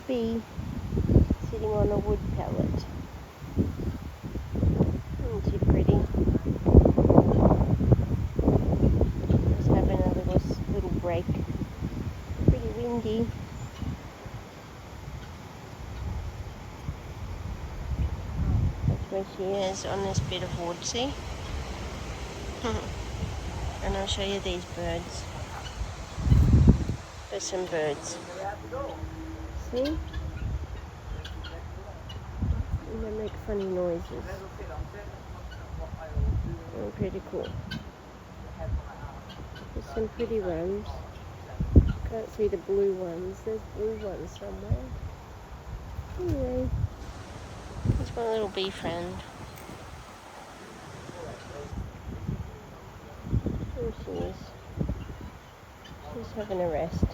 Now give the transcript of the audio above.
bee sitting on a wood pallet. Isn't she pretty? Just having a little break. Pretty windy. That's where she is, on this bit of wood, see? And I'll show you these birds. There's some birds. See? And they make funny noises. Oh, pretty cool. There's some pretty ones. Can't see the blue ones. There's blue ones somewhere. Anyway, there's my little bee friend. There she is. She's having a rest.